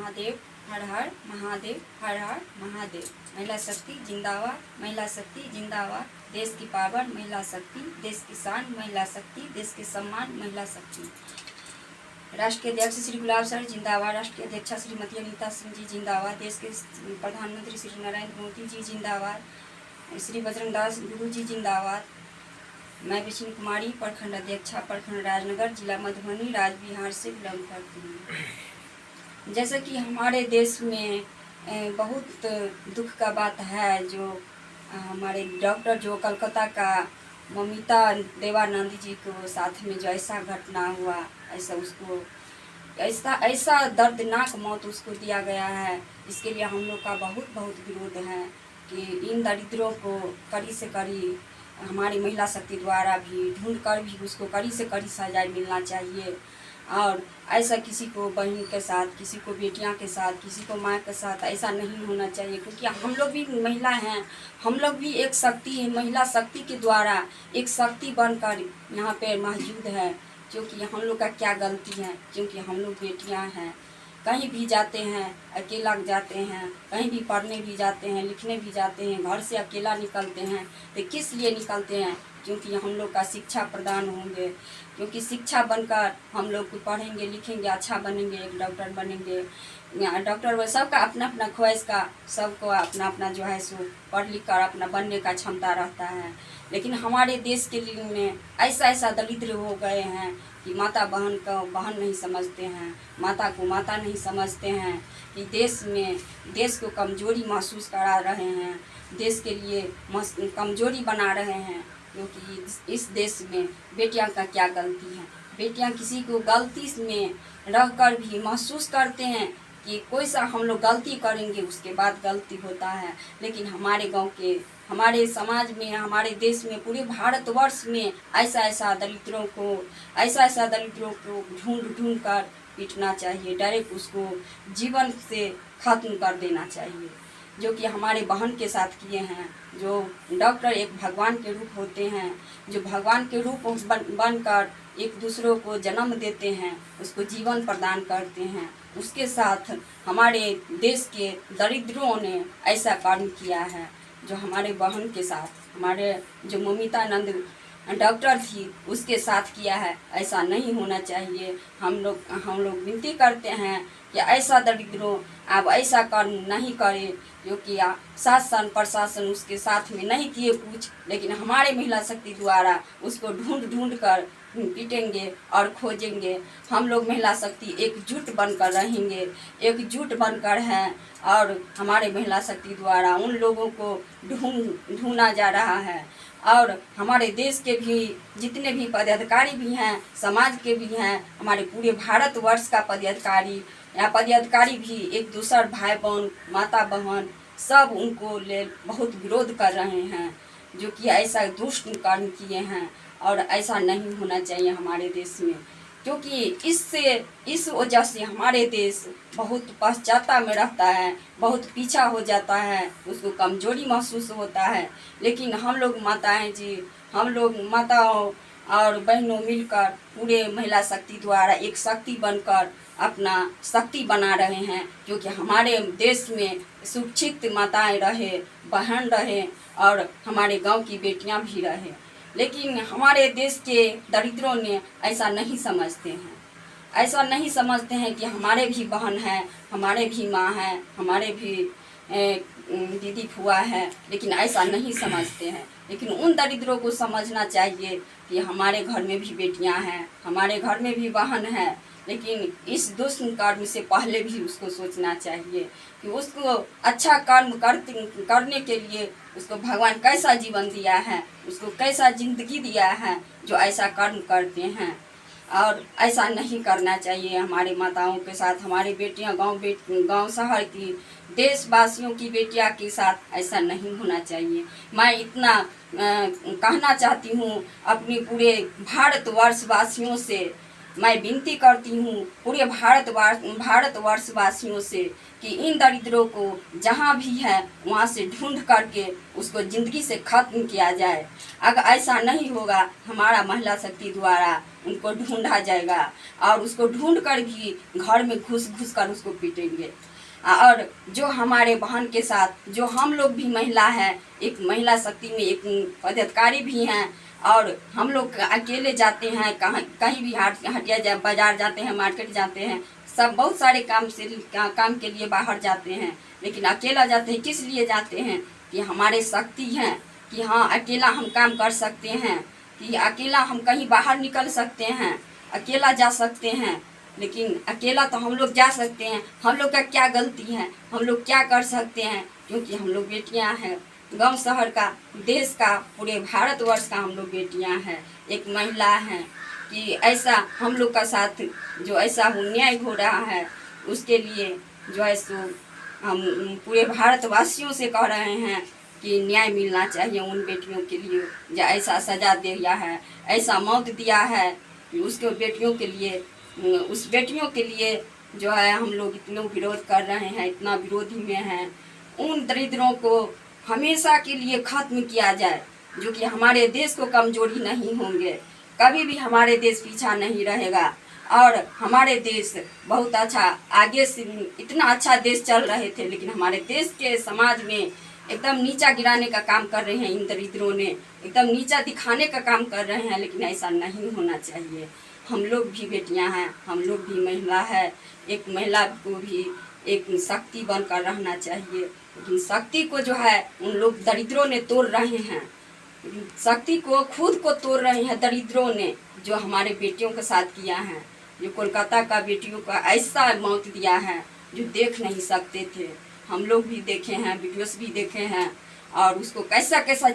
महादेव, हर हर महादेव, हर हर महादेव। महिला शक्ति जिंदाबाद, महिला शक्ति जिंदाबाद। देश की पावन महिला शक्ति, देश की शान महिला शक्ति, देश के सम्मान महिला शक्ति। राष्ट्रीय अध्यक्ष श्री गुलाब सर जिंदाबाद, राष्ट्रीय अध्यक्षा श्रीमती अनीता सिंह जी जिंदाबाद, देश के प्रधानमंत्री श्री नरेंद्र मोदी जी जिंदाबाद, श्री बजरंग दास गुरु जी जिंदाबाद। मैं विष्णु कुमारी, प्रखंड अध्यक्षा, प्रखंड राजनगर, जिला मधुबनी, राज बिहार से बिलोंग करती हूँ। जैसे कि हमारे देश में बहुत दुख का बात है, जो हमारे डॉक्टर जो कलकत्ता का ममिता देवानंद जी को साथ में जो ऐसा घटना हुआ, ऐसा उसको ऐसा दर्दनाक मौत उसको दिया गया है। इसके लिए हम लोग का बहुत विरोध है कि इन दरिद्रों को कड़ी से कड़ी हमारी महिला शक्ति द्वारा भी ढूंढ कर भी उसको कड़ी से कड़ी सजा मिलना चाहिए। और ऐसा किसी को बहन के साथ, किसी को बेटियां के साथ, किसी को माँ के साथ ऐसा नहीं होना चाहिए, क्योंकि हम लोग भी महिला हैं, हम लोग भी एक शक्ति है, महिला शक्ति के द्वारा एक शक्ति बनकर यहाँ पे मौजूद है। क्योंकि हम लोग का क्या गलती है, क्योंकि हम लोग बेटियाँ हैं, कहीं भी जाते हैं अकेला जाते हैं, कहीं भी पढ़ने भी जाते हैं, लिखने भी जाते हैं, घर से अकेला निकलते हैं। तो किस लिए निकलते हैं? क्योंकि हम लोग का शिक्षा प्रदान होंगे, क्योंकि शिक्षा बनकर हम लोग पढ़ेंगे लिखेंगे, अच्छा बनेंगे, एक डॉक्टर बनेंगे। डॉक्टर सबका अपना अपना ख्वाहिश का, सबको अपना अपना जो है सो पढ़ लिख कर अपना बनने का क्षमता रहता है। लेकिन हमारे देश के लिए में ऐसा दरिद्र हो गए हैं कि माता बहन को बहन नहीं समझते हैं, माता को माता नहीं समझते हैं, कि देश को कमजोरी महसूस करा रहे हैं, देश के लिए कमजोरी बना रहे हैं। क्योंकि इस देश में बेटियां का क्या गलती है? बेटियां किसी को गलती में रहकर भी महसूस करते हैं कि कोई सा हम लोग गलती करेंगे उसके बाद गलती होता है। लेकिन हमारे गांव के, हमारे समाज में, हमारे देश में, पूरे भारतवर्ष में ऐसा दलितों को ढूंढ कर पीटना चाहिए, डायरेक्ट उसको जीवन से खत्म कर देना चाहिए। जो कि हमारे बहन के साथ किए हैं। जो डॉक्टर एक भगवान के रूप होते हैं, जो भगवान के रूप बनकर एक दूसरों को जन्म देते हैं, उसको जीवन प्रदान करते हैं, उसके साथ हमारे देश के दरिद्रों ने ऐसा कर्म किया है। जो हमारे बहन के साथ, हमारे जो ममिता नंद डॉक्टर थी उसके साथ किया है, ऐसा नहीं होना चाहिए। हम लोग विनती करते हैं कि ऐसा दरिद्रों आप ऐसा कर्म नहीं करें, क्योंकि शासन प्रशासन उसके साथ में नहीं किए कुछ, लेकिन हमारे महिला शक्ति द्वारा उसको ढूंढ कर पीटेंगे और खोजेंगे। हम लोग महिला शक्ति एकजुट बनकर रहेंगे, एकजुट बनकर हैं, और हमारे महिला शक्ति द्वारा उन लोगों को ढूंढा जा रहा है। और हमारे देश के भी जितने भी पदाधिकारी भी हैं, समाज के भी हैं, हमारे पूरे भारतवर्ष का पदाधिकारी भी एक दूसरे भाई बहन, माता बहन सब उनको ले बहुत विरोध कर रहे हैं, जो कि ऐसा दुष्ट कर्म किए हैं। और ऐसा नहीं होना चाहिए हमारे देश में, क्योंकि इस वजह से हमारे देश बहुत पश्चाताप में रहता है, बहुत पीछा हो जाता है, उसको कमजोरी महसूस होता है। लेकिन हम लोग माताएं जी, हम लोग माताओं और बहनों मिलकर पूरे महिला शक्ति द्वारा एक शक्ति बनकर अपना शक्ति बना रहे हैं, क्योंकि हमारे देश में सुरक्षित माताएं रहे, बहन रहे, और हमारे गांव की बेटियां भी रहे। लेकिन हमारे देश के दरिद्रों ने ऐसा नहीं समझते हैं, ऐसा नहीं समझते हैं कि हमारे भी बहन हैं, हमारे भी माँ हैं, हमारे भी दीदी फुआ है, लेकिन ऐसा नहीं समझते हैं। लेकिन उन दरिद्रों को समझना चाहिए कि हमारे घर में भी बेटियां हैं, हमारे घर में भी बहन है। लेकिन इस दुष्ट कर्म से पहले भी उसको सोचना चाहिए कि उसको अच्छा कर्म करने के लिए उसको भगवान कैसा जीवन दिया है, उसको कैसा जिंदगी दिया है, जो ऐसा कर्म करते हैं। और ऐसा नहीं करना चाहिए हमारे माताओं के साथ, हमारी बेटियां गांव शहर की देशवासियों की बेटियां के साथ ऐसा नहीं होना चाहिए। मैं इतना कहना चाहती हूँ अपने पूरे भारतवर्ष वासियों से, मैं विनती करती हूँ पूरे भारतवर्ष वासियों से कि इन दरिद्रों को जहाँ भी है वहाँ से ढूंढ करके उसको ज़िंदगी से ख़त्म किया जाए। अगर ऐसा नहीं होगा, हमारा महिला शक्ति द्वारा उनको ढूंढा जाएगा और उसको ढूंढ कर भी घर में घुस घुस कर उसको पीटेंगे। और जो हमारे बहन के साथ जो हम लोग भी महिला हैं, एक महिला शक्ति में एक पदाधिकारी भी हैं, और हम लोग अकेले जाते हैं, कहीं भी हटिया बाजार जाते हैं, मार्केट जाते हैं, सब बहुत सारे काम के लिए बाहर जाते हैं, लेकिन अकेला जाते हैं। किस लिए जाते हैं? कि हमारे शक्ति हैं कि हाँ अकेला हम काम कर सकते हैं, कि अकेला हम कहीं बाहर निकल सकते हैं, अकेला जा सकते हैं। लेकिन अकेला तो हम लोग जा सकते हैं, हम लोग का क्या गलती है, हम लोग क्या कर सकते हैं? क्योंकि हम लोग बेटियां हैं, गांव शहर का, देश का, पूरे भारतवर्ष का हम लोग बेटियां हैं, एक महिला हैं। कि ऐसा हम लोग का साथ जो ऐसा अन्याय हो रहा है, उसके लिए जो है सो हम पूरे भारतवासियों से कह रहे हैं कि न्याय मिलना चाहिए उन बेटियों के लिए जो ऐसा सजा दिया है, ऐसा मौत दिया है। उसके बेटियों के लिए, उस बेटियों के लिए जो है हम लोग इतना विरोध कर रहे हैं, इतना विरोधी में हैं। उन दरिद्रों को हमेशा के लिए खत्म किया जाए, जो कि हमारे देश को कमजोरी नहीं होंगे, कभी भी हमारे देश पीछा नहीं रहेगा। और हमारे देश बहुत अच्छा आगे से, इतना अच्छा देश चल रहे थे, लेकिन हमारे देश के समाज में एकदम नीचा गिराने का काम कर रहे हैं इन दरिद्रों ने, एकदम नीचा दिखाने का काम कर रहे हैं। लेकिन ऐसा नहीं होना चाहिए। हम लोग भी बेटियां हैं, हम लोग भी महिला है, एक महिला को भी एक शक्ति बनकर रहना चाहिए। लेकिन शक्ति को जो है उन लोग दरिद्रों ने तोड़ रहे हैं, शक्ति को खुद को तोड़ रहे हैं दरिद्रों ने, जो हमारे बेटियों के साथ किया है। जो कोलकाता का बेटियों का ऐसा मौत दिया है जो देख नहीं सकते थे, हम लोग भी देखे हैं, वीडियोस भी देखे हैं, और उसको कैसा कैसा